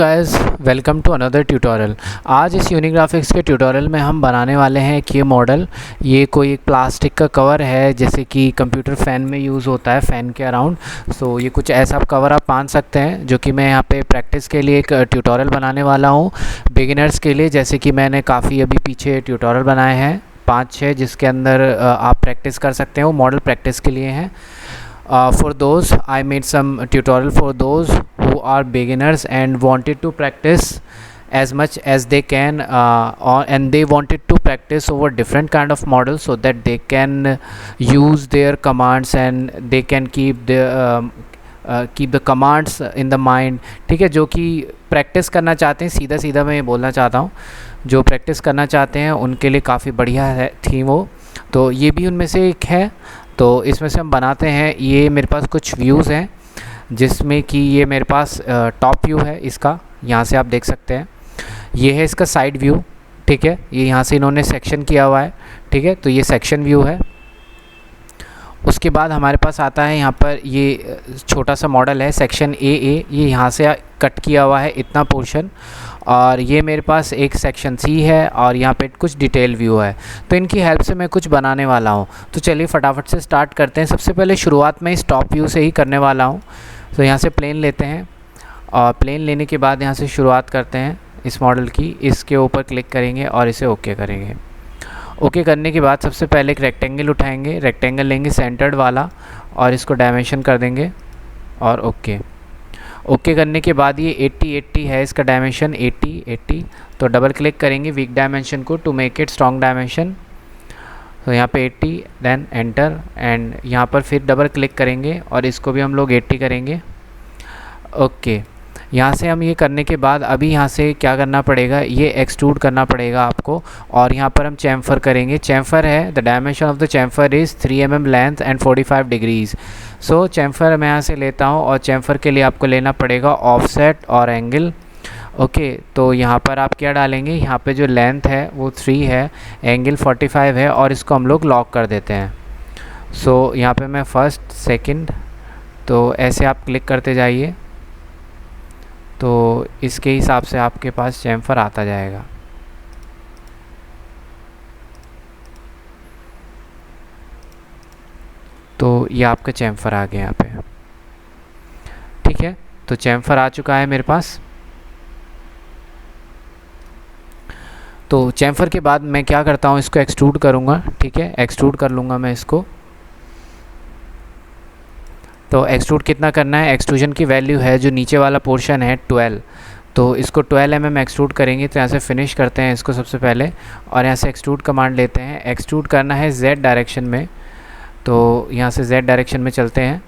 Guys, welcome to another tutorial. आज इस यूनिग्राफिक्स के ट्यूटोरियल में हम बनाने वाले हैं एक ये मॉडल। ये कोई एक प्लास्टिक का कवर है, जैसे कि कंप्यूटर फ़ैन में यूज़ होता है, फ़ैन के अराउंड। सो ये कुछ ऐसा कवर आप मान सकते हैं, जो कि मैं यहाँ पे प्रैक्टिस के लिए एक ट्यूटोरियल बनाने वाला हूँ बिगिनर्स के लिए। जैसे कि मैंने काफ़ी अभी पीछे ट्यूटोरियल बनाए हैं 5-6, जिसके अंदर आप प्रैक्टिस कर सकते हैं। वो मॉडल प्रैक्टिस के लिए हैं। For those, I made some tutorial for those who are beginners and wanted to practice as much as they can, and they wanted to practice over different kind of models so that they can use their commands and they can keep the commands in the mind। ठीक है, जो कि practice करना चाहते हैं, सीधा सीधा मैं ये बोलना चाहता हूँ, जो प्रैक्टिस करना चाहते हैं उनके लिए काफ़ी बढ़िया है थीम वो। तो ये भी उनमें से एक है। तो इसमें से हम बनाते हैं। ये मेरे पास कुछ व्यूज़ हैं, जिसमें कि ये मेरे पास टॉप व्यू है इसका, यहाँ से आप देख सकते हैं। ये है इसका साइड व्यू, ठीक है। ये यहाँ से इन्होंने सेक्शन किया हुआ है, ठीक है। तो ये सेक्शन व्यू है। उसके बाद हमारे पास आता है यहाँ पर ये छोटा सा मॉडल है सेक्शन ए। ये यहाँ से कट किया हुआ है इतना पोर्शन, और ये मेरे पास एक सेक्शन सी है, और यहाँ पे कुछ डिटेल व्यू है। तो इनकी हेल्प से मैं कुछ बनाने वाला हूँ। तो चलिए फटाफट से स्टार्ट करते हैं। सबसे पहले शुरुआत में इस टॉप व्यू से ही करने वाला हूँ। तो यहाँ से प्लेन लेते हैं, और प्लेन लेने के बाद यहाँ से शुरुआत करते हैं इस मॉडल की। इसके ऊपर क्लिक करेंगे और इसे ओके करेंगे। ओके करने के बाद सबसे पहले एक रेक्टेंगल उठाएंगे, रेक्टेंगल लेंगे सेंटर्ड वाला, और इसको डायमेंशन कर देंगे और ओके करने के बाद ये 80 है इसका डायमेंशन, 80। तो डबल क्लिक करेंगे वीक डायमेंशन को to make it strong dimension. तो यहाँ पे 80, देन एंटर, एंड यहाँ पर फिर डबल क्लिक करेंगे और इसको भी हम लोग 80 करेंगे। ओके, यहाँ से हम ये करने के बाद अभी यहाँ से क्या करना पड़ेगा, ये एक्सट्रूड करना पड़ेगा आपको, और यहाँ पर हम चैम्फर करेंगे। चैम्फर है, the dimension of the chamfer is 3 mm length and 45 degrees. So chamfer मैं यहाँ से लेता हूँ, और चैम्फर के लिए आपको लेना पड़ेगा ऑफसेट और एंगल। ओके, तो यहाँ पर आप क्या डालेंगे, यहाँ पे जो लेंथ है वो 3 है, एंगल 45 है, और इसको हम लोग लॉक कर देते हैं। सो यहाँ पे मैं फर्स्ट सेकंड, तो ऐसे आप क्लिक करते जाइए, तो इसके हिसाब से आपके पास चैम्फर आता जाएगा। तो ये आपका चैम्फर आ गया यहाँ पे, ठीक है। तो चैम्फर आ चुका है मेरे पास। तो चैम्फर के बाद मैं क्या करता हूँ, इसको एक्सट्रूड करूँगा, ठीक है। एक्सट्रूड कर लूँगा मैं इसको। तो एक्सट्रूड कितना करना है, एक्सट्रूजन की वैल्यू है जो नीचे वाला पोर्शन है 12। तो इसको 12 mm एक्सट्रूड करेंगे। तो यहाँ से फिनिश करते हैं इसको सबसे पहले, और यहाँ से एक्सट्रूड कमांड लेते हैं। एक्सट्रूड करना है Z डायरेक्शन में, तो यहाँ से Z डायरेक्शन में चलते हैं।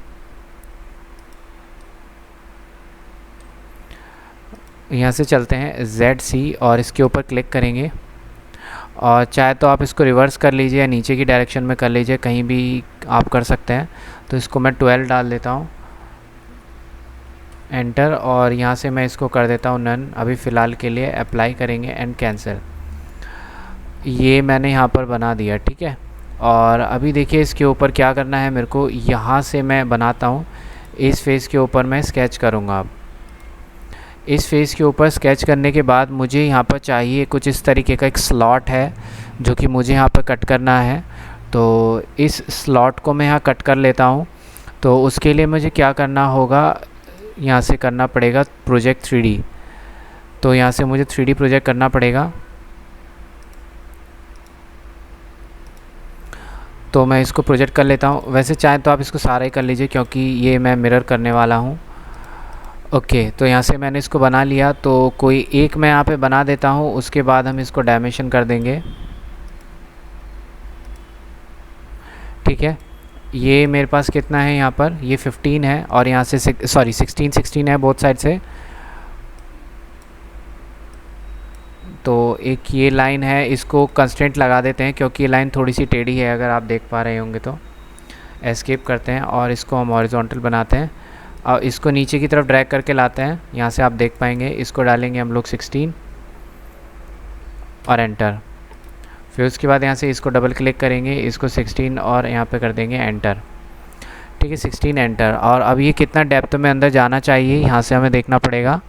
यहाँ से चलते हैं ZC, और इसके ऊपर क्लिक करेंगे, और चाहे तो आप इसको रिवर्स कर लीजिए या नीचे की डायरेक्शन में कर लीजिए, कहीं भी आप कर सकते हैं। तो इसको मैं 12 डाल देता हूँ, एंटर, और यहाँ से मैं इसको कर देता हूँ नन अभी फ़िलहाल के लिए। अप्लाई करेंगे एंड कैंसिल। ये मैंने यहाँ पर बना दिया, ठीक है। और अभी देखिए इसके ऊपर क्या करना है मेरे को, यहाँ से मैं बनाता हूँ। इस फेस के ऊपर मैं स्केच करूँगा। अब इस फेस के ऊपर स्केच करने के बाद मुझे यहाँ पर चाहिए कुछ इस तरीके का एक स्लॉट है, जो कि मुझे यहाँ पर कट करना है। तो इस स्लॉट को मैं यहाँ कट कर लेता हूँ। तो उसके लिए मुझे क्या करना होगा, यहाँ से करना पड़ेगा प्रोजेक्ट 3D। तो यहाँ से मुझे 3D प्रोजेक्ट करना पड़ेगा। तो मैं इसको प्रोजेक्ट कर लेता हूँ। वैसे चाहे तो आप इसको सारा ही कर लीजिए, क्योंकि ये मैं मिरर करने वाला हूँ। ओके, तो यहाँ से मैंने इसको बना लिया। तो कोई एक मैं यहाँ पे बना देता हूँ, उसके बाद हम इसको डायमेंशन कर देंगे, ठीक है। ये मेरे पास कितना है यहाँ पर, ये 15 है, और यहाँ से 16 है बोथ साइड से। तो एक ये लाइन है, इसको कंस्ट्रेंट लगा देते हैं, क्योंकि ये लाइन थोड़ी सी टेढ़ी है, अगर आप देख पा रहे होंगे तो। एस्केप करते हैं और इसको हम हॉरिजॉन्टल बनाते हैं, और इसको नीचे की तरफ ड्रैग करके लाते हैं। यहाँ से आप देख पाएंगे, इसको डालेंगे हम लोग 16 और एंटर। फिर उसके बाद यहाँ से इसको डबल क्लिक करेंगे, इसको 16 और यहाँ पे कर देंगे एंटर, ठीक है। 16 एंटर। और अब ये कितना डेप्थ में अंदर जाना चाहिए, यहाँ से हमें देखना पड़ेगा।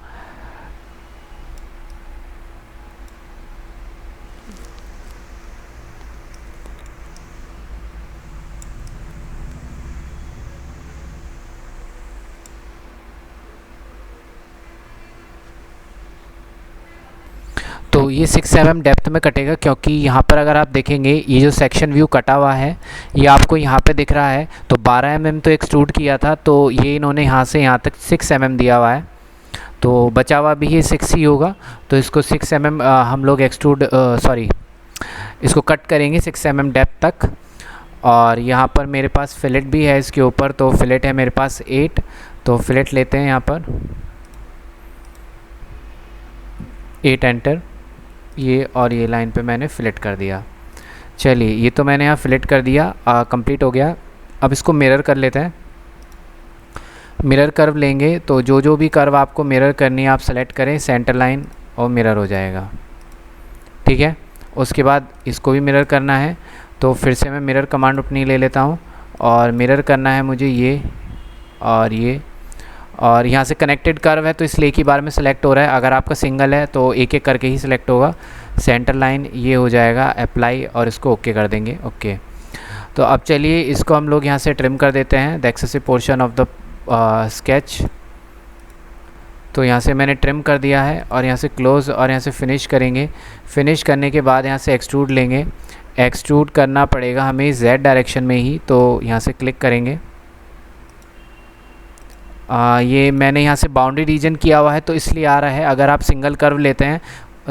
तो ये 6 mm डेप्थ में कटेगा, क्योंकि यहाँ पर अगर आप देखेंगे ये जो सेक्शन व्यू कटा हुआ है ये आपको यहाँ पे दिख रहा है। तो 12 mm तो एक्सट्रूड किया था, तो ये इन्होंने यहाँ से यहाँ तक 6 mm दिया हुआ है, तो बचा हुआ भी ये 6 ही होगा। तो इसको 6 mm हम लोग एक्सट्रूड इसको कट करेंगे 6 mm डेप्थ तक। और यहाँ पर मेरे पास फिलेट भी है इसके ऊपर, तो फिलेट है मेरे पास 8, तो फिलेट लेते हैं यहाँ पर 8 एंटर, ये और ये लाइन पे मैंने फिलेट कर दिया। चलिए ये तो मैंने यहाँ फिलेट कर दिया, कंप्लीट हो गया। अब इसको मिरर कर लेते हैं। मिरर कर्व लेंगे, तो जो जो भी कर्व आपको मिरर करनी है आप सेलेक्ट करें, सेंटर लाइन और मिरर हो जाएगा, ठीक है। उसके बाद इसको भी मिरर करना है, तो फिर से मैं मिरर कमांड अपनी ले लेता हूँ और मिरर करना है मुझे ये और ये। और यहाँ से कनेक्टेड कर्व है तो इसलिए एक ही बार में सेलेक्ट हो रहा है, अगर आपका सिंगल है तो एक एक करके ही सिलेक्ट होगा। सेंटर लाइन ये हो जाएगा, अप्लाई और इसको ओके कर देंगे, ओके। तो अब चलिए इसको हम लोग यहाँ से ट्रिम कर देते हैं, the excessive portion of the sketch. तो यहाँ से मैंने ट्रिम कर दिया है और यहाँ से क्लोज़ और यहाँ से फिनिश करेंगे। फिनिश करने के बाद यहाँ से एक्सट्रूड लेंगे, एक्सट्रूड करना पड़ेगा हमें Z डायरेक्शन में ही, तो यहाँ से क्लिक करेंगे। ये मैंने यहाँ से बाउंड्री रीजन किया हुआ है तो इसलिए आ रहा है। अगर आप सिंगल कर्व लेते हैं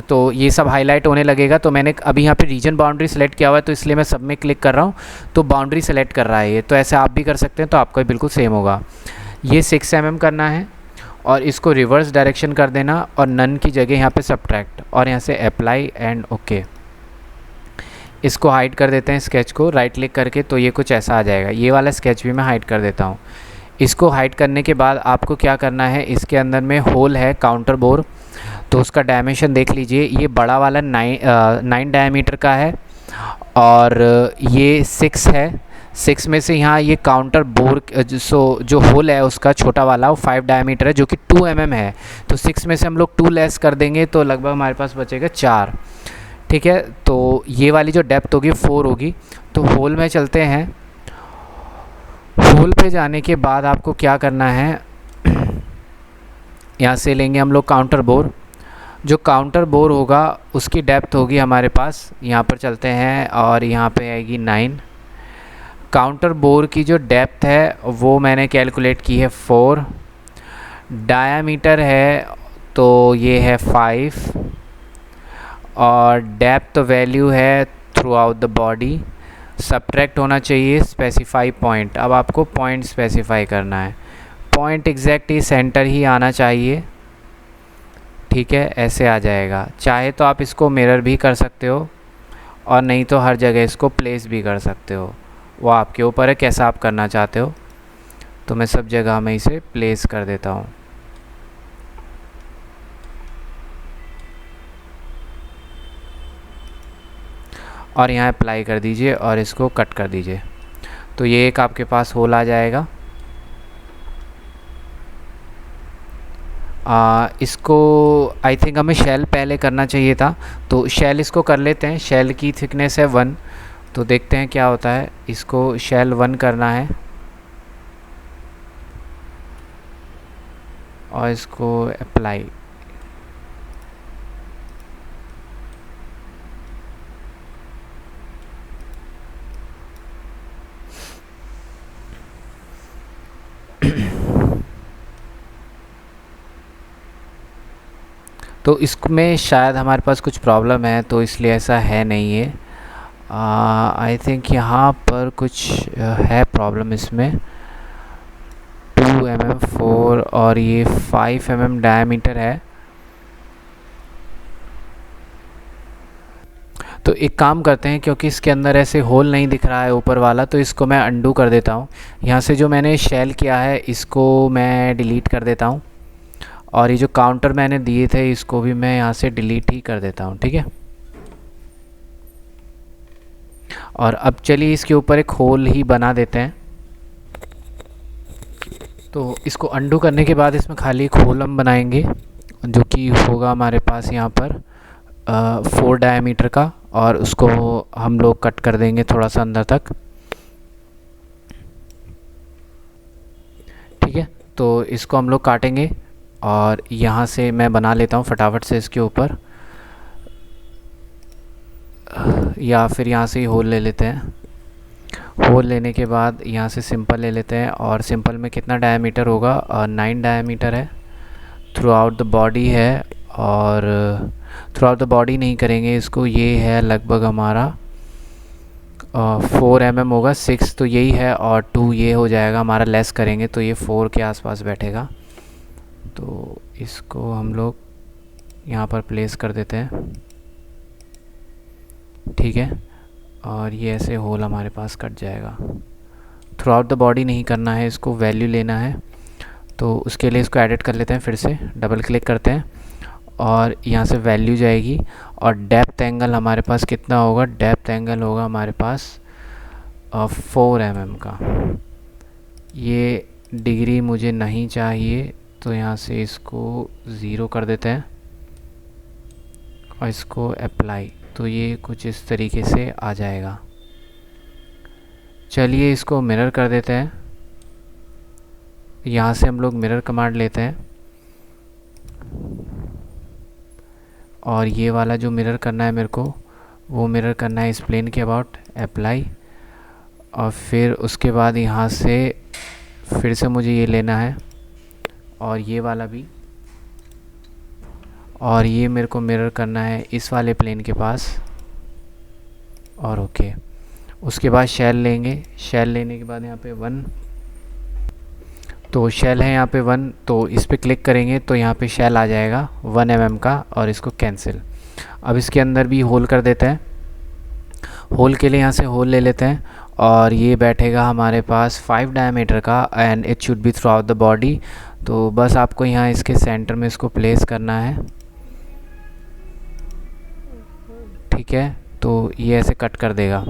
तो ये सब हाईलाइट होने लगेगा, तो मैंने अभी यहाँ पे रीजन बाउंड्री सेलेक्ट किया हुआ है तो इसलिए मैं सब में क्लिक कर रहा हूँ तो बाउंड्री सेलेक्ट कर रहा है ये। तो ऐसे आप भी कर सकते हैं, तो आपका बिल्कुल सेम होगा। ये 6 mm करना है और इसको रिवर्स डायरेक्शन कर देना और नन की जगह यहाँ पे सब्ट्रैक्ट और यहाँ से अप्लाई एंड ओके। इसको हाइड कर देते हैं स्केच को राइट क्लिक करके, तो ये कुछ ऐसा आ जाएगा। ये वाला स्केच भी मैं हाइड कर देता हूँ। इसको हाइड करने के बाद आपको क्या करना है, इसके अंदर में होल है काउंटर बोर, तो उसका डायमेंशन देख लीजिए। ये बड़ा वाला 9 डायमीटर का है और ये 6 है। 6 में से यहाँ ये काउंटर बोर जो होल है उसका छोटा वाला वो 5 डायमीटर है, जो कि 2 mm है। तो 6 में से हम लोग 2 लेस कर देंगे तो लगभग हमारे पास बचेगा 4, ठीक है। तो ये वाली जो डेप्थ होगी 4 होगी। तो होल में चलते हैं। होल पे जाने के बाद आपको क्या करना है, यहाँ से लेंगे हम लोग काउंटर बोर। जो काउंटर बोर होगा उसकी डेप्थ होगी हमारे पास, यहाँ पर चलते हैं और यहाँ पे आएगी 9। काउंटर बोर की जो डेप्थ है वो मैंने कैलकुलेट की है 4। डायामीटर है तो ये है 5 और डेप्थ वैल्यू है through out the body. Subtract होना चाहिए स्पेसिफाई पॉइंट। अब आपको पॉइंट स्पेसिफाई करना है, पॉइंट एग्जैक्ट ही सेंटर ही आना चाहिए, ठीक है। ऐसे आ जाएगा। चाहे तो आप इसको मिरर भी कर सकते हो और नहीं तो हर जगह इसको प्लेस भी कर सकते हो, वो आपके ऊपर है कैसा आप करना चाहते हो। तो मैं सब जगह में इसे प्लेस कर देता हूँ। और यहाँ अप्लाई कर दीजिए और इसको कट कर दीजिए, तो ये एक आपके पास होल आ जाएगा। इसको आई थिंक हमें शेल पहले करना चाहिए था, तो शेल इसको कर लेते हैं। शेल की थिकनेस है 1, तो देखते हैं क्या होता है। इसको शेल 1 करना है और इसको अप्लाई। तो इसमें शायद हमारे पास कुछ प्रॉब्लम है, तो इसलिए ऐसा है नहीं है। आई थिंक यहाँ पर कुछ है प्रॉब्लम इसमें। 2 mm 4 और ये 5 mm डायमीटर है। तो एक काम करते हैं, क्योंकि इसके अंदर ऐसे होल नहीं दिख रहा है ऊपर वाला, तो इसको मैं अंडू कर देता हूँ। यहाँ से जो मैंने शेल किया है इसको मैं डिलीट कर देता हूँ और ये जो काउंटर मैंने दिए थे इसको भी मैं यहाँ से डिलीट ही कर देता हूँ, ठीक है। और अब चलिए इसके ऊपर एक होल ही बना देते हैं। तो इसको अंडू करने के बाद इसमें खाली एक होल हम बनाएंगे, जो कि होगा हमारे पास यहाँ पर 4 डायमीटर का, और उसको हम लोग कट कर देंगे थोड़ा सा अंदर तक, ठीक है। तो इसको हम लोग काटेंगे और यहाँ से मैं बना लेता हूँ फटाफट से इसके ऊपर। या फिर यहाँ से ही होल ले लेते हैं। होल लेने के बाद यहाँ से सिंपल ले लेते हैं, और सिंपल में कितना डायमीटर होगा, 9 डायमीटर है। थ्रू आउट द बॉडी है, और थ्रू आउट द बॉडी नहीं करेंगे इसको, ये है लगभग हमारा 4 mm होगा, 6 तो यही है और 2 ये हो जाएगा हमारा, लेस करेंगे तो ये 4 के आसपास बैठेगा। तो इसको हम लोग यहाँ पर प्लेस कर देते हैं, ठीक है। और ये ऐसे होल हमारे पास कट जाएगा। थ्रू आउट द बॉडी नहीं करना है, इसको वैल्यू लेना है। तो उसके लिए इसको एडिट कर लेते हैं, फिर से डबल क्लिक करते हैं और यहाँ से वैल्यू जाएगी, और डेप्थ एंगल हमारे पास कितना होगा, डेप्थ एंगल होगा हमारे पास 4 mm का। ये डिग्री मुझे नहीं चाहिए, तो यहाँ से इसको 0 कर देते हैं और इसको अप्लाई, तो ये कुछ इस तरीके से आ जाएगा। चलिए इसको मिरर कर देते हैं। यहाँ से हम लोग मिरर कमांड लेते हैं, और ये वाला जो मिरर करना है मेरे को, वो मिरर करना है इस प्लेन के अबाउट, अप्लाई। और फिर उसके बाद यहाँ से फिर से मुझे ये लेना है, और ये वाला भी, और ये मेरे को मिरर करना है इस वाले प्लेन के पास, और ओके। उसके बाद शेल लेंगे, शेल लेने के बाद यहाँ पे 1, तो शेल है यहाँ पे 1, तो इस पर क्लिक करेंगे तो यहाँ पे शेल आ जाएगा 1 mm का, और इसको कैंसिल। अब इसके अंदर भी होल कर देते हैं। होल के लिए यहाँ से होल ले लेते हैं, और ये बैठेगा हमारे पास 5 डायमीटर का, and it should be through out the body. तो बस आपको यहाँ इसके सेंटर में इसको प्लेस करना है, ठीक है। तो ये ऐसे कट कर देगा,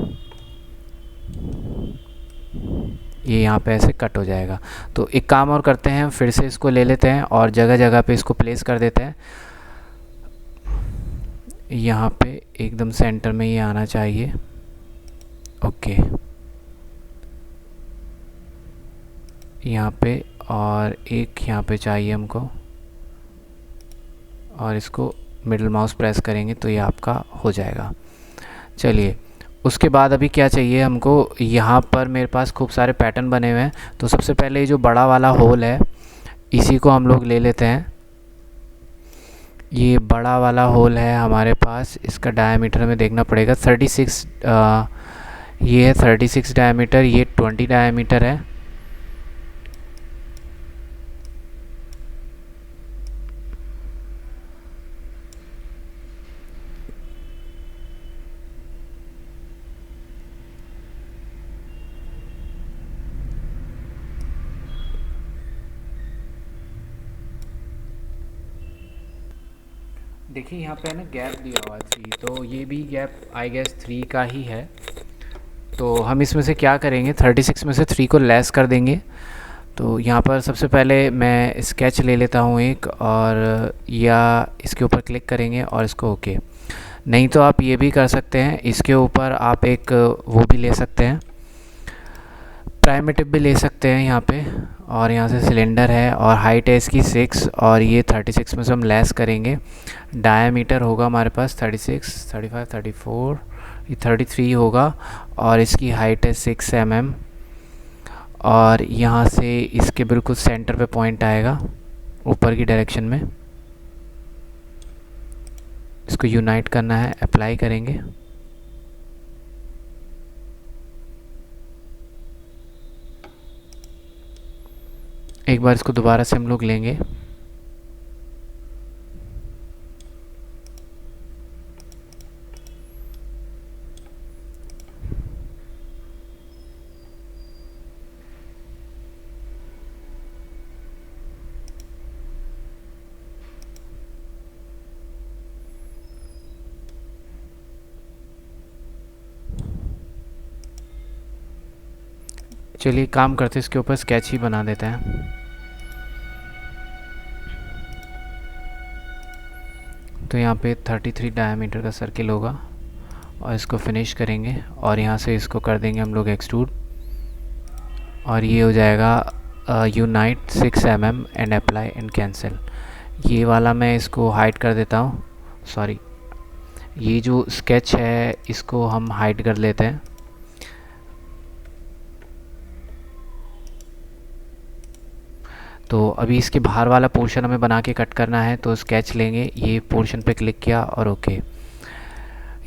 ये यहाँ पे ऐसे कट हो जाएगा। तो एक काम और करते हैं, फिर से इसको ले लेते हैं और जगह जगह पे इसको प्लेस कर देते हैं। यहाँ पे एकदम सेंटर में ये आना चाहिए, ओके, यहाँ पे, और एक यहाँ पे चाहिए हमको, और इसको मिडिल माउस प्रेस करेंगे तो ये आपका हो जाएगा। चलिए उसके बाद अभी क्या चाहिए हमको, यहाँ पर मेरे पास खूब सारे पैटर्न बने हुए हैं। तो सबसे पहले ये जो बड़ा वाला होल है, इसी को हम लोग ले लेते हैं। ये बड़ा वाला होल है हमारे पास, इसका डायमीटर में देखना पड़ेगा 36, ये है 36 डायमीटर, ये 20 डायमीटर है। देखिए यहाँ पे है ना गैप दिया हुआ है 3, तो ये भी गैप आई गेस 3 का ही है। तो हम इसमें से क्या करेंगे, 36 में से 3 को लेस कर देंगे। तो यहाँ पर सबसे पहले मैं स्केच ले लेता हूँ एक, और या इसके ऊपर क्लिक करेंगे और इसको ओके। नहीं तो आप ये भी कर सकते हैं, इसके ऊपर आप एक वो भी ले सकते हैं, प्राइमेटिव भी ले सकते हैं यहाँ पे। और यहाँ से सिलेंडर है, और हाइट है इसकी 6, और ये 36 में से हम लेस करेंगे। डायमीटर होगा हमारे पास 36, 35, 34, ये 33 होगा, और इसकी हाइट है 6 mm। और यहाँ से इसके बिल्कुल सेंटर पे पॉइंट आएगा ऊपर की डायरेक्शन में। इसको यूनाइट करना है, अप्लाई करेंगे। एक बार इसको दोबारा से हम लोग लेंगे, चलिए काम करते इसके ऊपर स्केच ही बना देते हैं। तो यहाँ पे 33 डायमीटर का सर्किल होगा, और इसको फिनिश करेंगे, और यहाँ से इसको कर देंगे हम लोग एक्सट्रूड, और ये हो जाएगा unite 6 mm and apply and cancel. ये वाला मैं इसको हाइड कर देता हूँ, सॉरी, ये जो स्केच है इसको हम हाइड कर लेते हैं। तो अभी इसके बाहर वाला पोर्शन हमें बना के कट करना है, तो स्केच लेंगे, ये पोर्शन पे क्लिक किया और ओके।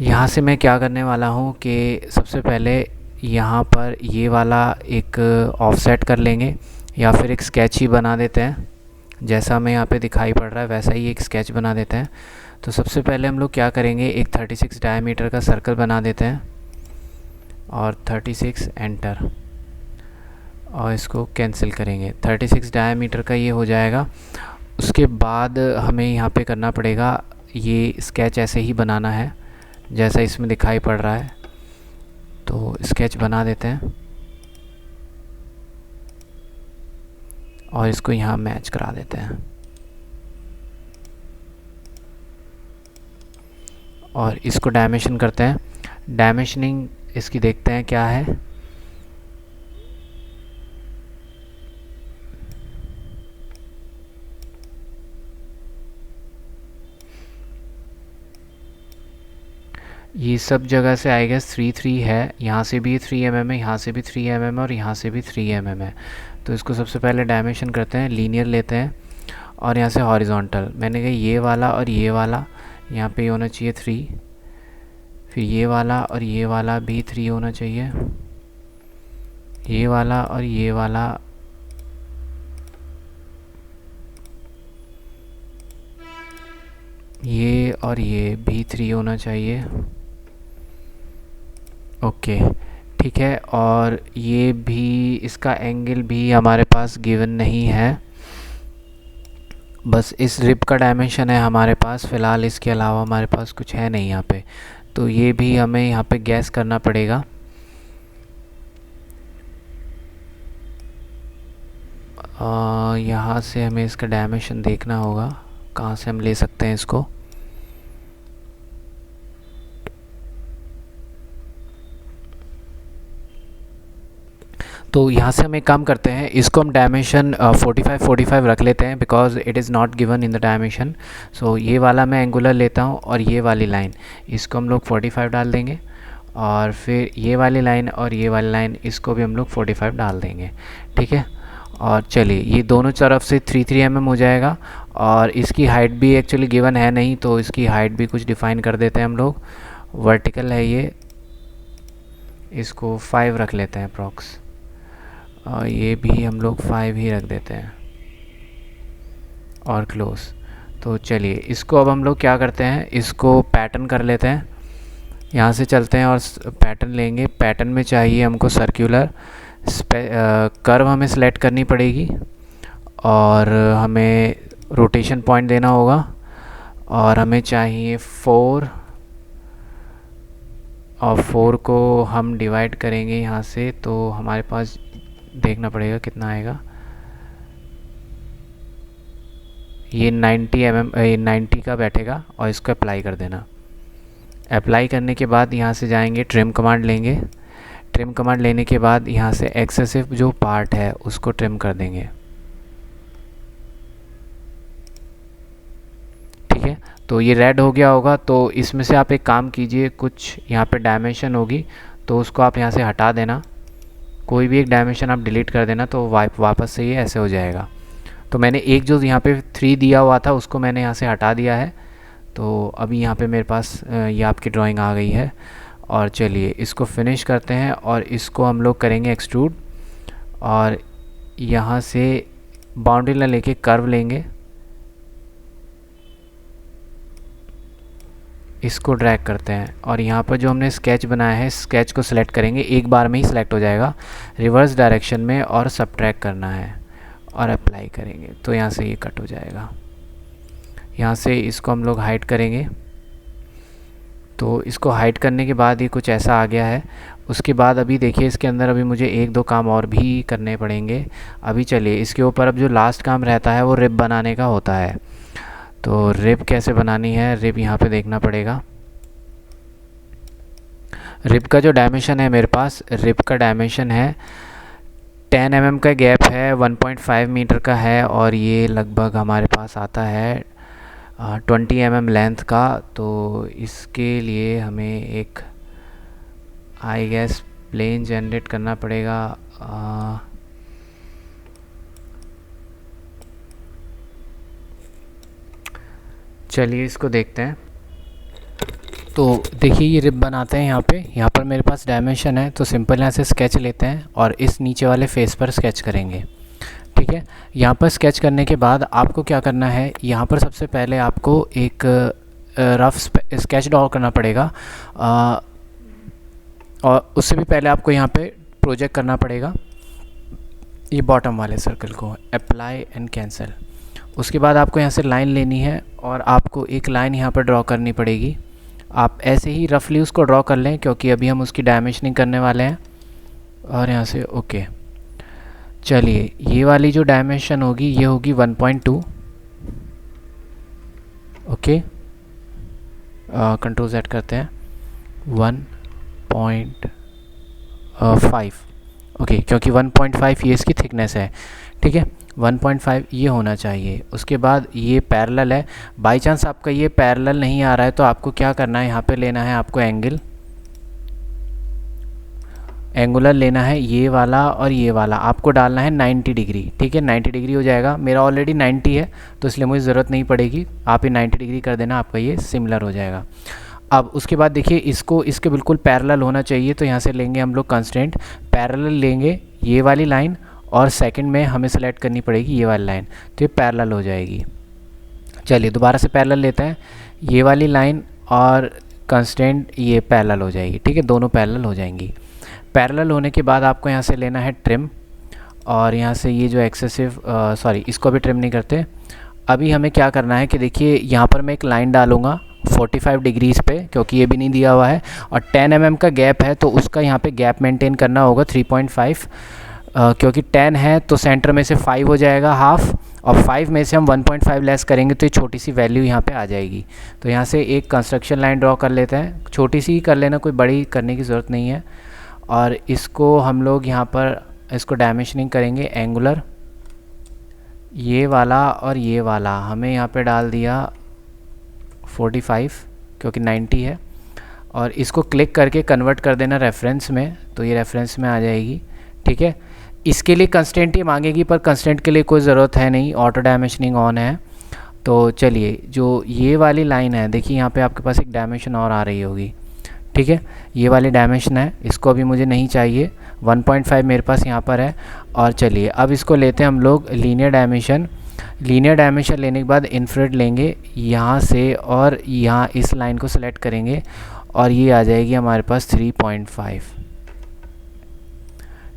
यहाँ से मैं क्या करने वाला हूँ कि सबसे पहले यहाँ पर ये वाला एक ऑफसेट कर लेंगे, या फिर एक स्केच ही बना देते हैं। जैसा हमें यहाँ पे दिखाई पड़ रहा है वैसा ही एक स्केच बना देते हैं। तो सबसे पहले हम लोग क्या करेंगे, एक 36 डायमीटर का सर्कल बना देते हैं और 36 एंटर, और इसको कैंसिल करेंगे। 36 डायमीटर का ये हो जाएगा। उसके बाद हमें यहाँ पे करना पड़ेगा, ये स्केच ऐसे ही बनाना है जैसा इसमें दिखाई पड़ रहा है। तो स्केच बना देते हैं और इसको यहाँ मैच करा देते हैं, और इसको डायमेंशन करते हैं। डायमेंशनिंग इसकी देखते हैं क्या है। ये सब जगह से आई गेस 3 है। यहाँ से भी 3 mm है, यहाँ से भी 3 mm है, और यहाँ से भी 3 mm है। तो इसको सबसे पहले डायमेंशन करते हैं, लीनियर लेते हैं और यहाँ से हॉरिजॉन्टल। मैंने कहा ये वाला और ये वाला यहाँ पे होना चाहिए 3, फिर ये वाला और ये वाला भी 3 होना चाहिए, ये वाला और ये वाला ये और ये भी 3 होना चाहिए। ओके ठीक है। और ये भी, इसका एंगल भी हमारे पास गिवन नहीं है, बस इस रिब का डायमेंशन है हमारे पास फ़िलहाल, इसके अलावा हमारे पास कुछ है नहीं यहाँ पे। तो ये भी हमें यहाँ पे गैस करना पड़ेगा। यहाँ से हमें इसका डायमेंशन देखना होगा, कहाँ से हम ले सकते हैं इसको। तो यहाँ से हम एक काम करते हैं, इसको हम डायमेंशन 45 रख लेते हैं, because it is not given in the dimension. So ये वाला मैं एंगुलर लेता हूँ और ये वाली लाइन इसको हम लोग 45 डाल देंगे, और फिर ये वाली लाइन और ये वाली लाइन इसको भी हम लोग 45 डाल देंगे। ठीक है। और चलिए ये दोनों तरफ से 3 mm हो जाएगा, और इसकी हाइट भी एक्चुअली गिवन है नहीं, तो इसकी हाइट भी कुछ डिफ़ाइन कर देते हैं हम लोग। वर्टिकल है ये, इसको 5 रख लेते हैं अप्रॉक्स, और ये भी हम लोग 5 ही रख देते हैं और क्लोज। तो चलिए इसको अब हम लोग क्या करते हैं, इसको पैटर्न कर लेते हैं। यहाँ से चलते हैं और पैटर्न लेंगे। पैटर्न में चाहिए हमको सर्कुलर कर्व हमें सेलेक्ट करनी पड़ेगी, और हमें रोटेशन पॉइंट देना होगा, और हमें चाहिए 4, और 4 को हम डिवाइड करेंगे यहाँ से, तो हमारे पास देखना पड़ेगा कितना आएगा। ये 90 का बैठेगा, और इसको अप्लाई कर देना। अप्लाई करने के बाद यहाँ से जाएंगे, ट्रिम कमांड लेंगे। ट्रिम कमांड लेने के बाद यहाँ से एक्सेसिव जो पार्ट है उसको ट्रिम कर देंगे। ठीक है। तो ये रेड हो गया होगा, तो इसमें से आप एक काम कीजिए, कुछ यहाँ पे डायमेंशन होगी तो उसको आप यहाँ से हटा देना, कोई भी एक डायमेंशन आप डिलीट कर देना, तो वापस से ये ऐसे हो जाएगा। तो मैंने एक जो यहाँ पे 3 दिया हुआ था उसको मैंने यहाँ से हटा दिया है। तो अभी यहाँ पे मेरे पास ये आपकी ड्राइंग आ गई है। और चलिए इसको फिनिश करते हैं, और इसको हम लोग करेंगे एक्सट्रूड, और यहाँ से बाउंड्री लाइन लेके कर्व लेंगे, इसको ड्रैग करते हैं, और यहाँ पर जो हमने स्केच बनाया है स्केच को सिलेक्ट करेंगे, एक बार में ही सिलेक्ट हो जाएगा, रिवर्स डायरेक्शन में, और सबट्रैक्ट करना है और अप्लाई करेंगे, तो यहाँ से ये कट हो जाएगा। यहाँ से इसको हम लोग हाइड करेंगे। तो इसको हाइड करने के बाद ये कुछ ऐसा आ गया है। उसके बाद अभी देखिए इसके अंदर अभी मुझे 1-2 काम और भी करने पड़ेंगे। अभी चलिए इसके ऊपर अब जो लास्ट काम रहता है वो रिब बनाने का होता है। तो रिब कैसे बनानी है, रिब यहाँ पे देखना पड़ेगा। रिब का जो डायमेंशन है मेरे पास, रिब का डायमेंशन है 10 mm का गैप है, 1.5 मीटर का है, और ये लगभग हमारे पास आता है 20 mm लेंथ का। तो इसके लिए हमें एक आई गेस प्लेन जनरेट करना पड़ेगा। चलिए इसको देखते हैं। तो देखिए ये रिब बनाते हैं यहाँ पर मेरे पास डायमेंशन है, तो सिंपल यहाँ से स्केच लेते हैं और इस नीचे वाले फेस पर स्केच करेंगे। ठीक है, यहाँ पर स्केच करने के बाद आपको क्या करना है, यहाँ पर सबसे पहले आपको एक रफ स्केच ड्रॉ करना पड़ेगा। और उससे भी पहले आपको यहाँ पे प्रोजेक्ट करना पड़ेगा ये बॉटम वाले सर्कल को, अप्लाई एंड कैंसिल। उसके बाद आपको यहाँ से लाइन लेनी है और आपको एक लाइन यहाँ पर ड्रॉ करनी पड़ेगी। आप ऐसे ही रफली उसको ड्रॉ कर लें क्योंकि अभी हम उसकी डायमेंशनिंग करने वाले हैं। और यहाँ से ओके, चलिए ये वाली जो डायमेंशन होगी ये होगी 1.2। ओके, कंट्रोल सेट करते हैं 1.5। ओके, क्योंकि 1.5 ये इसकी थिकनेस है। ठीक है, 1.5 ये होना चाहिए। उसके बाद ये पैरेलल है। बाय चांस आपका ये पैरेलल नहीं आ रहा है तो आपको क्या करना है, यहाँ पे लेना है आपको एंगुलर लेना है, ये वाला और ये वाला आपको डालना है 90 डिग्री। ठीक है, 90 डिग्री हो जाएगा। मेरा ऑलरेडी 90 है तो इसलिए मुझे ज़रूरत नहीं पड़ेगी, आप ये 90 डिग्री कर देना, आपका ये सिमिलर हो जाएगा। अब उसके बाद देखिए इसको इसके बिल्कुल पैरेलल होना चाहिए, तो यहाँ से लेंगे हम लोग कंस्ट्रेंट, पैरेलल लेंगे ये वाली लाइन और सेकंड में हमें सेलेक्ट करनी पड़ेगी ये वाली लाइन, तो ये पैरेलल हो जाएगी। चलिए दोबारा से पैरेलल लेते हैं, ये वाली लाइन और कंस्ट्रेंट ये पैरेलल हो जाएगी। ठीक है, दोनों पैरेलल हो जाएंगी। पैरेलल होने के बाद आपको यहाँ से लेना है ट्रिम, और यहाँ से ये जो एक्सेसिव इसको भी ट्रिम नहीं करते। अभी हमें क्या करना है कि देखिए यहाँ पर मैं एक लाइन डालूँगा 45 डिग्रीज़ पे, क्योंकि ये भी नहीं दिया हुआ है, और 10 mm का गैप है तो उसका यहाँ पे गैप मेंटेन करना होगा 3.5। क्योंकि 10 है तो सेंटर में से 5 हो जाएगा हाफ, और 5 में से हम 1.5 लेस करेंगे तो ये छोटी सी वैल्यू यहाँ पे आ जाएगी। तो यहाँ से एक कंस्ट्रक्शन लाइन ड्रॉ कर लेते हैं, छोटी सी ही कर लेना, कोई बड़ी करने की ज़रूरत नहीं है। और इसको हम लोग यहाँ पर इसको डायमेंशनिंग करेंगे एंगुलर, ये वाला और ये वाला हमें यहाँ पे डाल दिया 45 क्योंकि 90 है, और इसको क्लिक करके कन्वर्ट कर देना रेफरेंस में, तो ये रेफरेंस में आ जाएगी। ठीक है, इसके लिए कंस्टेंट ही मांगेगी, पर कंस्टेंट के लिए कोई ज़रूरत है नहीं, ऑटो डायमेंशनिंग ऑन है। तो चलिए जो ये वाली लाइन है देखिए यहाँ पे आपके पास एक डायमेंशन और आ रही होगी। ठीक है, ये वाली डायमेंशन है, इसको अभी मुझे नहीं चाहिए, 1.5 मेरे पास यहाँ पर है। और चलिए अब इसको लेते हैं हम लोग लीनियर डायमेंशन। लीनियर डायमेंशन लेने के बाद इन्फ्रारेड लेंगे यहाँ से और यहाँ इस लाइन को सेलेक्ट करेंगे और ये आ जाएगी हमारे पास 3.5।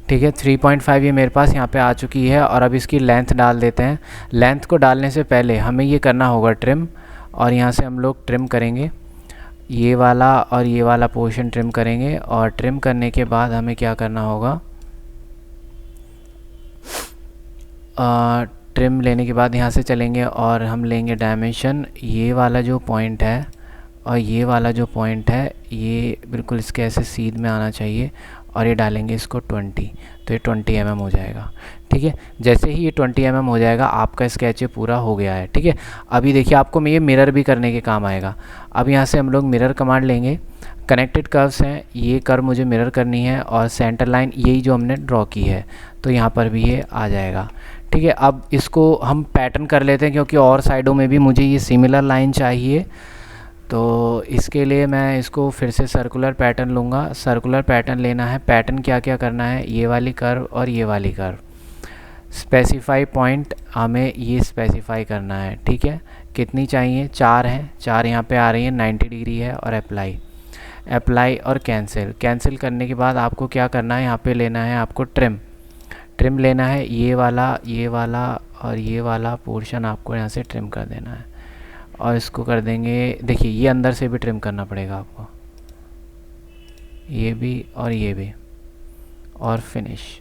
ठीक है, 3.5 ये मेरे पास यहाँ पे आ चुकी है। और अब इसकी लेंथ डाल देते हैं। लेंथ को डालने से पहले हमें ये करना होगा ट्रिम, और यहाँ से हम लोग ट्रिम करेंगे ये वाला और ये वाला पोर्शन ट्रिम करेंगे। और ट्रिम करने के बाद हमें क्या करना होगा, ट्रिम लेने के बाद यहाँ से चलेंगे और हम लेंगे डायमेंशन, ये वाला जो पॉइंट है और ये वाला जो पॉइंट है ये बिल्कुल इसके ऐसे सीध में आना चाहिए, और ये डालेंगे इसको 20, तो ये 20 mm हो जाएगा। ठीक है, जैसे ही ये 20 mm हो जाएगा आपका स्केच पूरा हो गया है। ठीक है, अभी देखिए आपको ये मिरर भी करने के काम आएगा। अब यहाँ से हम लोग मिरर कमांड लेंगे, कनेक्टेड कर्व्स हैं, ये कर्व मुझे मिरर करनी है, और सेंटर लाइन यही जो हमने ड्रॉ की है तो यहाँ पर भी ये आ जाएगा। ठीक है, अब इसको हम पैटर्न कर लेते हैं क्योंकि और साइडों में भी मुझे ये सिमिलर लाइन चाहिए। तो इसके लिए मैं इसको फिर से सर्कुलर पैटर्न लूँगा। सर्कुलर पैटर्न लेना है, पैटर्न क्या क्या करना है, ये वाली कर्व और ये वाली कर्व, स्पेसिफाई पॉइंट हमें ये स्पेसिफाई करना है। ठीक है, कितनी चाहिए, 4 हैं, 4 यहाँ पे आ रही है, 90 डिग्री है, और अप्लाई और कैंसिल। कैंसिल करने के बाद आपको क्या करना है, यहाँ पे लेना है आपको ट्रिम लेना है, ये वाला और ये वाला पोर्शन आपको यहाँ से ट्रिम कर देना है। और इसको कर देंगे, देखिए ये अंदर से भी ट्रिम करना पड़ेगा आपको, ये भी और ये भी, और फिनिश।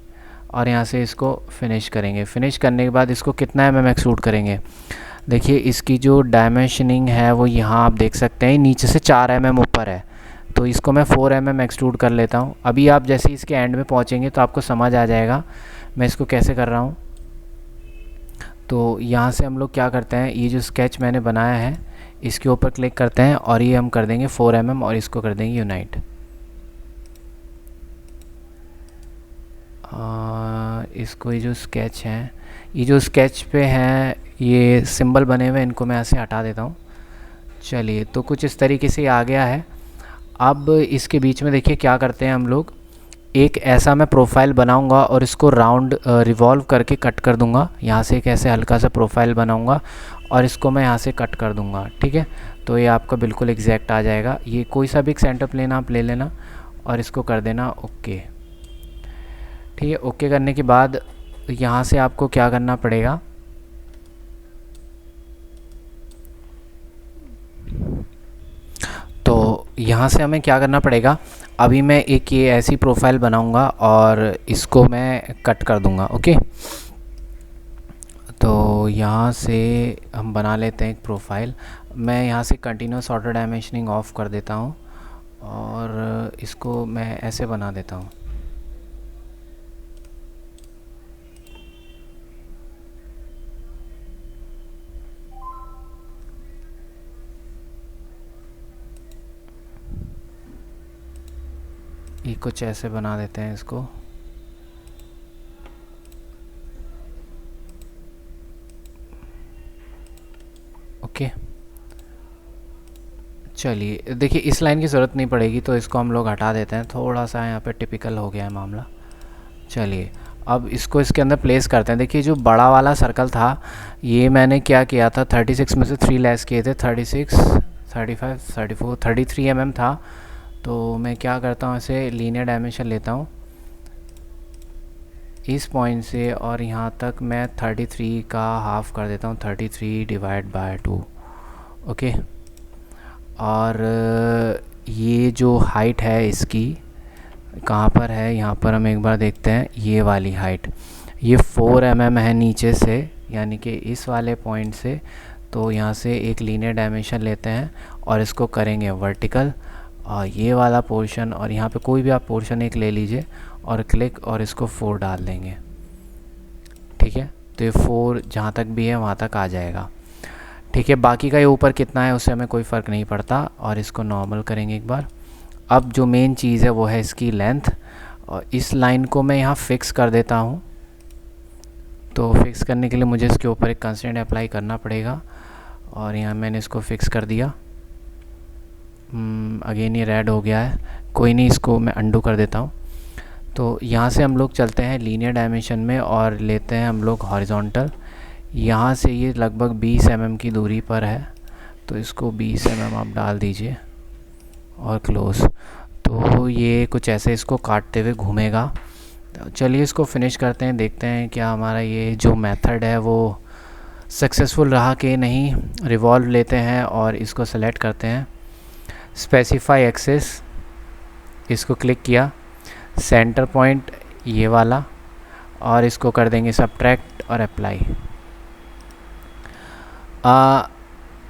और यहाँ से इसको फिनिश करेंगे। फिनिश करने के बाद इसको कितना mm एक्सट्रूड करेंगे, देखिए इसकी जो डायमेंशनिंग है वो यहाँ आप देख सकते हैं नीचे से 4 mm ऊपर है, तो इसको मैं 4 mm एक्सट्रूड कर लेता हूँ। अभी आप जैसे इसके एंड में पहुँचेंगे तो आपको समझ आ जाएगा मैं इसको कैसे कर रहा हूँ। तो यहाँ से हम लोग क्या करते हैं, ये जो स्केच मैंने बनाया है इसके ऊपर क्लिक करते हैं और ये हम कर देंगे 4 mm और इसको कर देंगे यूनाइट। इसको ये जो स्केच है, ये जो स्केच पे हैं ये सिंबल बने हुए, इनको मैं ऐसे हटा देता हूँ। चलिए, तो कुछ इस तरीके से आ गया है। अब इसके बीच में देखिए क्या करते हैं हम लोग, एक ऐसा मैं प्रोफाइल बनाऊंगा और इसको राउंड रिवॉल्व करके कट कर दूंगा। यहाँ से एक ऐसे हल्का सा प्रोफाइल बनाऊंगा और इसको मैं यहाँ से कट कर दूंगा, ठीक है। तो ये आपका बिल्कुल एग्जैक्ट आ जाएगा। ये कोई सा भी एक सेंटर प्लेन आप ले लेना और इसको कर देना ओके, ठीक है। ओके करने के बाद यहाँ से आपको क्या करना पड़ेगा, तो यहाँ से हमें क्या करना पड़ेगा, अभी मैं एक ये ऐसी प्रोफाइल बनाऊंगा और इसको मैं कट कर दूंगा, ओके। तो यहाँ से हम बना लेते हैं एक प्रोफाइल। मैं यहाँ से कंटिन्यूस ऑटो डायमेंशनिंग ऑफ कर देता हूँ और इसको मैं ऐसे बना देता हूँ। ये कुछ ऐसे बना देते हैं इसको, ओके। चलिए देखिए, इस लाइन की ज़रूरत नहीं पड़ेगी तो इसको हम लोग हटा देते हैं, थोड़ा सा यहाँ पे टिपिकल हो गया है मामला। चलिए अब इसको इसके अंदर प्लेस करते हैं। देखिए जो बड़ा वाला सर्कल था ये मैंने क्या किया था, 36 में से 3 लेस किए थे, 36, 35, 34, 33 mm था। तो मैं क्या करता हूँ, इसे लीनियर डायमेंशन लेता हूँ इस पॉइंट से और यहाँ तक मैं 33 का हाफ कर देता हूँ, 33 डिवाइड बाय 2, ओके। और ये जो हाइट है इसकी कहाँ पर है, यहाँ पर हम एक बार देखते हैं। ये वाली हाइट ये 4 mm है नीचे से, यानी कि इस वाले पॉइंट से। तो यहाँ से एक लीनियर डायमेंशन लेते हैं और इसको करेंगे वर्टिकल, और ये वाला पोर्शन और यहाँ पे कोई भी आप पोर्शन एक ले लीजिए और क्लिक और इसको 4 डाल देंगे, ठीक है। तो ये 4 जहाँ तक भी है वहाँ तक आ जाएगा, ठीक है। बाकी का ये ऊपर कितना है उससे हमें कोई फ़र्क नहीं पड़ता। और इसको नॉर्मल करेंगे एक बार। अब जो मेन चीज़ है वो है इसकी लेंथ, और इस लाइन को मैं यहाँ फ़िक्स कर देता हूँ। तो फिक्स करने के लिए मुझे इसके ऊपर एक कंस्ट्रेंट अप्लाई करना पड़ेगा और यहाँ मैंने इसको फ़िक्स कर दिया। अगेन ये रेड हो गया है, कोई नहीं, इसको मैं अंडू कर देता हूँ। तो यहाँ से हम लोग चलते हैं लीनियर डायमेंशन में और लेते हैं हम लोग हॉरिजॉन्टल। यहाँ से ये लगभग 20 mm की दूरी पर है, तो इसको 20 mm आप डाल दीजिए और क्लोज। तो ये कुछ ऐसे इसको काटते हुए घूमेगा। तो चलिए इसको फिनिश करते हैं, देखते हैं क्या हमारा ये जो मेथड है वो सक्सेसफुल रहा कि नहीं। रिवॉल्व लेते हैं और इसको सेलेक्ट करते हैं, स्पेसिफाई एक्सिस, इसको क्लिक किया, सेंटर पॉइंट ये वाला, और इसको कर देंगे सब्ट्रैक्ट और अप्लाई।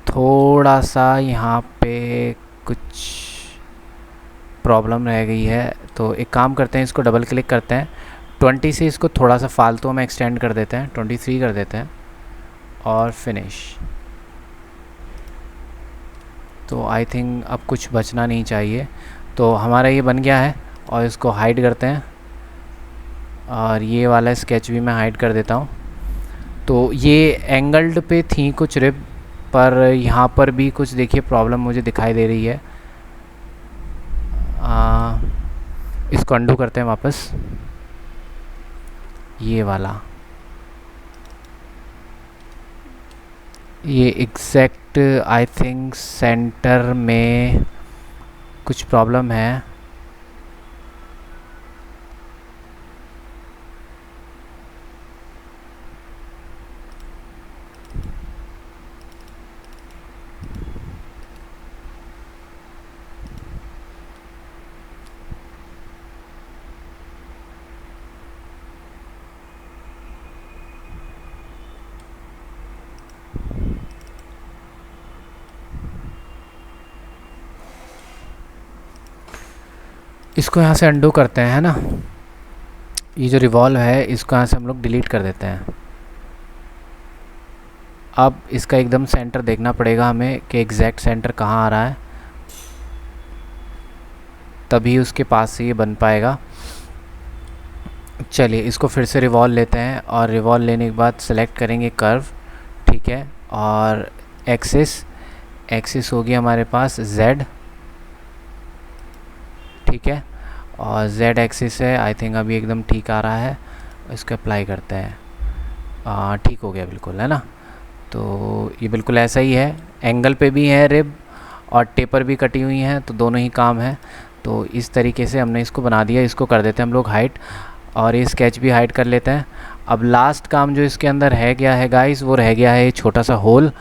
थोड़ा सा यहाँ पे कुछ प्रॉब्लम रह गई है, तो एक काम करते हैं, इसको डबल क्लिक करते हैं, 20 से इसको थोड़ा सा फालतू में एक्सटेंड कर देते हैं, 23 कर देते हैं और फिनिश। तो आई थिंक अब कुछ बचना नहीं चाहिए। तो हमारा ये बन गया है और इसको हाइड करते हैं और ये वाला स्केच भी मैं हाइड कर देता हूँ। तो ये एंगल्ड पे थी कुछ रिब, पर यहाँ पर भी कुछ देखिए प्रॉब्लम मुझे दिखाई दे रही है। इसको अंडू करते हैं वापस, ये वाला, ये एग्जैक्ट आई थिंक सेंटर में कुछ प्रॉब्लम है। इसको यहाँ से अंडू करते हैं, है ना। ये जो रिवॉल्व है इसको यहाँ से हम लोग डिलीट कर देते हैं। अब इसका एकदम सेंटर देखना पड़ेगा हमें कि एग्जैक्ट सेंटर कहाँ आ रहा है, तभी उसके पास से ये बन पाएगा। चलिए इसको फिर से रिवॉल्व लेते हैं, और रिवॉल्व लेने के बाद सेलेक्ट करेंगे कर्व, ठीक है, और एक्सिस होगी हमारे पास Z, ठीक है, और Z एक्सिस है। आई थिंक अभी एकदम ठीक आ रहा है, इसको अप्लाई करते हैं। ठीक हो गया बिल्कुल, है ना। तो ये बिल्कुल ऐसा ही है, एंगल पे भी है रिब और टेपर भी कटी हुई हैं, तो दोनों ही काम है। तो इस तरीके से हमने इसको बना दिया। इसको कर देते हैं हम लोग हाइट, और ये स्केच भी हाइड कर लेते हैं। अब लास्ट काम जो इसके अंदर है गया है गाइस, वो रह गया है छोटा सा होल,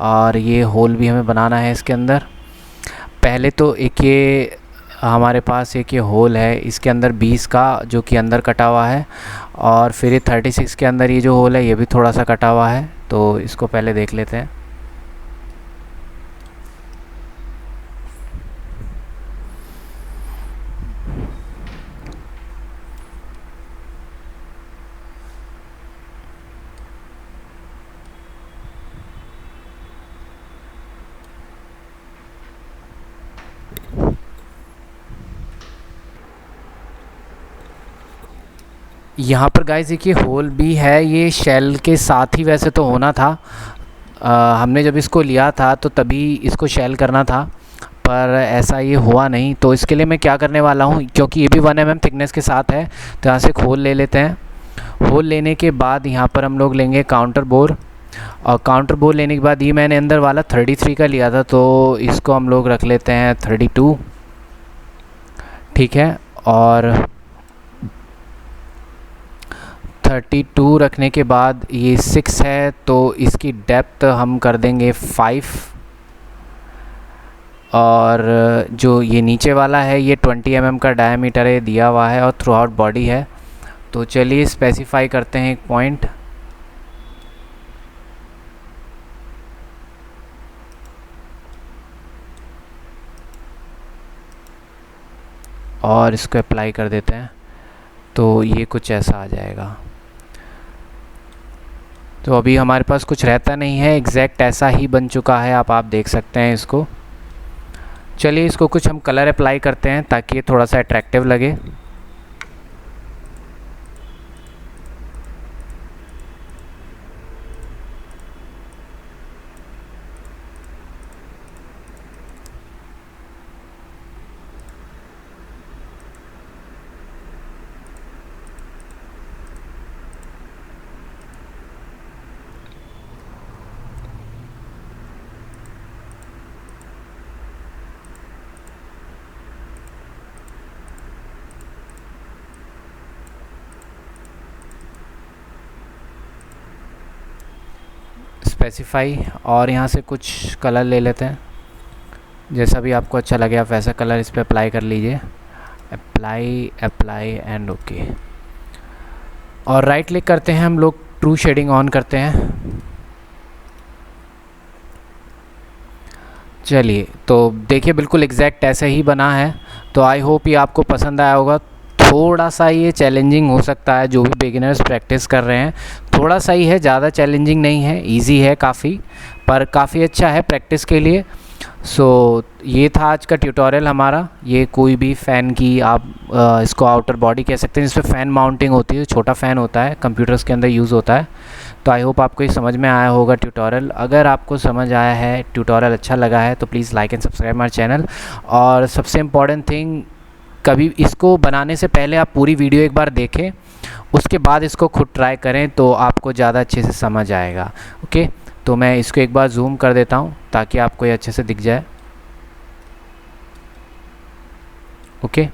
और ये होल भी हमें बनाना है इसके अंदर। पहले तो एक ये हमारे पास एक ये होल है इसके अंदर 20 का, जो कि अंदर कटा हुआ है, और फिर ये 36 के अंदर ये जो होल है ये भी थोड़ा सा कटा हुआ है। तो इसको पहले देख लेते हैं। यहाँ पर गाइस देखिए होल भी है, ये शेल के साथ ही वैसे तो होना था। हमने जब इसको लिया था तो तभी इसको शेल करना था, पर ऐसा ये हुआ नहीं। तो इसके लिए मैं क्या करने वाला हूँ, क्योंकि ये भी 1 mm थिकनेस के साथ है, तो यहाँ से एक होल ले लेते हैं। होल लेने के बाद यहाँ पर हम लोग लेंगे काउंटर बोर, और काउंटर बोर लेने के बाद ये मैंने अंदर वाला 33 का लिया था, तो इसको हम लोग रख लेते हैं 32, ठीक है। और 32 रखने के बाद ये 6 है, तो इसकी डेप्थ हम कर देंगे 5, और जो ये नीचे वाला है ये 20 mm का डायमीटर है दिया हुआ है, और थ्रू आउट बॉडी है। तो चलिए स्पेसिफाई करते हैं एक पॉइंट। और इसको अप्लाई कर देते हैं, तो ये कुछ ऐसा आ जाएगा। तो अभी हमारे पास कुछ रहता नहीं है, एग्जैक्ट ऐसा ही बन चुका है, आप देख सकते हैं इसको। चलिए इसको कुछ हम कलर अप्लाई करते हैं ताकि ये थोड़ा सा अट्रैक्टिव लगे। स्पेसिफाई, और यहाँ से कुछ कलर ले लेते हैं, जैसा भी आपको अच्छा लगे आप वैसा कलर इस पर अप्लाई कर लीजिए। अप्लाई एंड ओके, और राइट क्लिक करते हैं हम लोग, ट्रू शेडिंग ऑन करते हैं। चलिए तो देखिए बिल्कुल एग्जैक्ट ऐसे ही बना है। तो आई होप ये आपको पसंद आया होगा। थोड़ा सा ये चैलेंजिंग हो सकता है, जो भी बिगिनर्स प्रैक्टिस कर रहे हैं, थोड़ा सा ही है, ज़्यादा चैलेंजिंग नहीं है, इजी है काफ़ी, पर काफ़ी अच्छा है प्रैक्टिस के लिए। सो ये था आज का ट्यूटोरियल हमारा। ये कोई भी फ़ैन की आप इसको आउटर बॉडी कह सकते हैं, जिसपे फ़ैन माउंटिंग होती है, छोटा फ़ैन होता है, कंप्यूटर्स के अंदर यूज़ होता है। तो आई होप आपको ये समझ में आया होगा ट्यूटोरियल। अगर आपको समझ आया है, ट्यूटोरियल अच्छा लगा है, तो please like and subscribe my channel. और सबसे इम्पॉर्टेंट थिंग, कभी इसको बनाने से पहले आप पूरी वीडियो एक बार देखें, उसके बाद इसको खुद ट्राई करें, तो आपको ज़्यादा अच्छे से समझ आएगा। ओके, तो मैं इसको एक बार जूम कर देता हूँ ताकि आपको ये अच्छे से दिख जाए। ओके,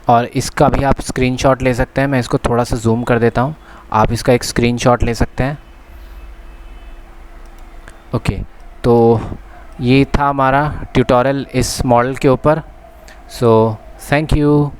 और इसका भी आप स्क्रीनशॉट ले सकते हैं। मैं इसको थोड़ा सा जूम कर देता हूँ, आप इसका एक स्क्रीनशॉट ले सकते हैं। ओके, तो ये था हमारा ट्यूटोरियल इस मॉडल के ऊपर। So thank you.